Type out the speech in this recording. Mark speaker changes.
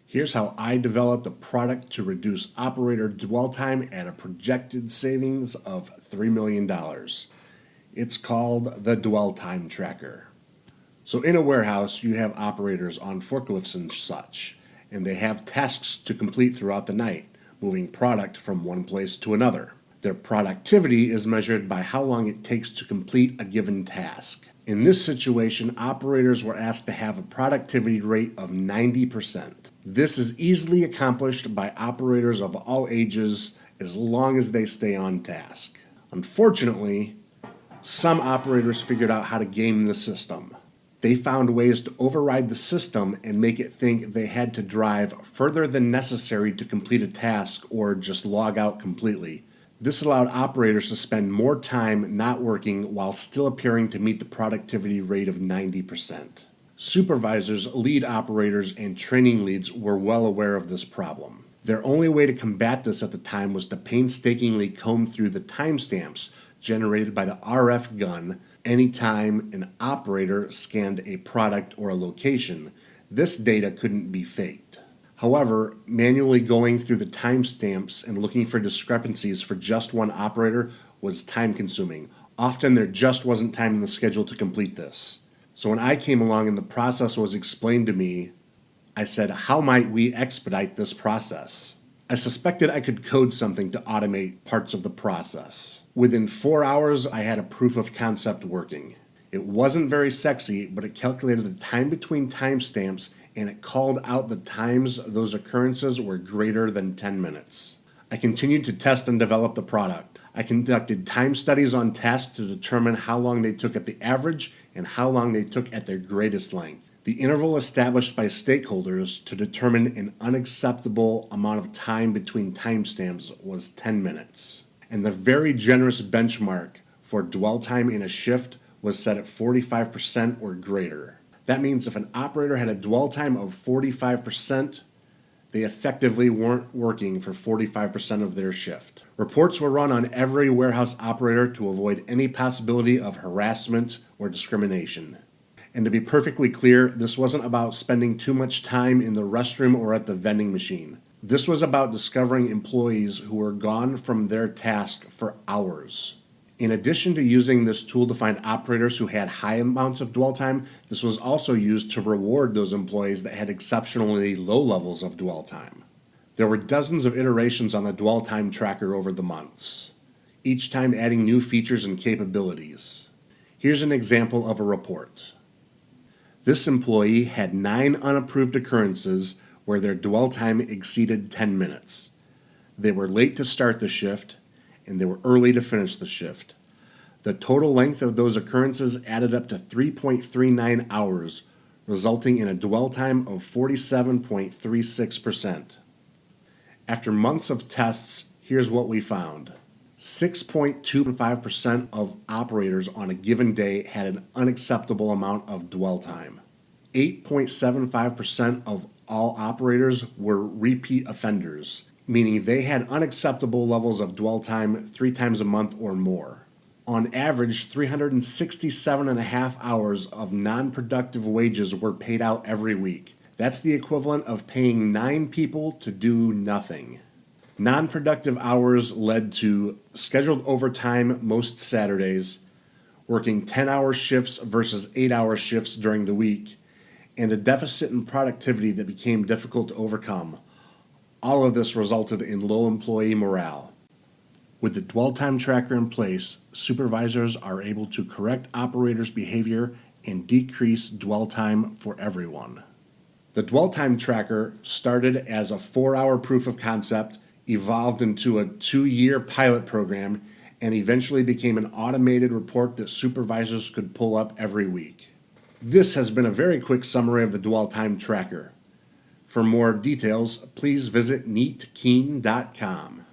Speaker 1: Here's how I developed a product to reduce operator dwell time at a projected savings of $3 million. It's called the Dwell Time Tracker. So in a warehouse, you have operators on forklifts and such, and they have tasks to complete throughout the night, moving product from one place to another. Their productivity is measured by how long it takes to complete a given task. In this situation, operators were asked to have a productivity rate of 90%. This is easily accomplished by operators of all ages as long as they stay on task. Unfortunately, some operators figured out how to game the system. They found ways to override the system and make it think they had to drive further than necessary to complete a task or just log out completely. This allowed operators to spend more time not working while still appearing to meet the productivity rate of 90%. Supervisors, lead operators, and training leads were well aware of this problem. Their only way to combat this at the time was to painstakingly comb through the timestamps generated by the RF gun anytime an operator scanned a product or a location. This data couldn't be faked. However, manually going through the timestamps and looking for discrepancies for just one operator was time-consuming. Often there just wasn't time in the schedule to complete this. So when I came along and the process was explained to me, I said, how might we expedite this process? I suspected I could code something to automate parts of the process. Within 4 hours, I had a proof of concept working. It wasn't very sexy, but it calculated the time between timestamps and it called out the times those occurrences were greater than 10 minutes. I continued to test and develop the product. I conducted time studies on tasks to determine how long they took at the average and how long they took at their greatest length. The interval established by stakeholders to determine an unacceptable amount of time between timestamps was 10 minutes. And the very generous benchmark for dwell time in a shift was set at 45% or greater. That means if an operator had a dwell time of 45%, they effectively weren't working for 45% of their shift. Reports were run on every warehouse operator to avoid any possibility of harassment or discrimination. And to be perfectly clear, this wasn't about spending too much time in the restroom or at the vending machine. This was about discovering employees who were gone from their task for hours. In addition to using this tool to find operators who had high amounts of dwell time, this was also used to reward those employees that had exceptionally low levels of dwell time. There were dozens of iterations on the dwell time tracker over the months, each time adding new features and capabilities. Here's an example of a report. This employee had 9 unapproved occurrences where their dwell time exceeded 10 minutes. They were late to start the shift, and they were early to finish the shift. The total length of those occurrences added up to 3.39 hours, resulting in a dwell time of 47.36%. After months of tests, here's what we found. 6.25% of operators on a given day had an unacceptable amount of dwell time. 8.75% of all operators were repeat offenders, meaning they had unacceptable levels of dwell time 3 times a month or more. On average, 367.5 hours of non-productive wages were paid out every week. That's the equivalent of paying 9 people to do nothing. Non-productive hours led to scheduled overtime most Saturdays, working 10-hour shifts versus 8-hour shifts during the week, and a deficit in productivity that became difficult to overcome. All of this resulted in low employee morale. With the dwell time tracker in place, supervisors are able to correct operators' behavior and decrease dwell time for everyone. The dwell time tracker started as a 4-hour proof of concept, evolved into a 2-year pilot program, and eventually became an automated report that supervisors could pull up every week. This has been a very quick summary of the dwell time tracker. For more details, please visit neatkeen.com.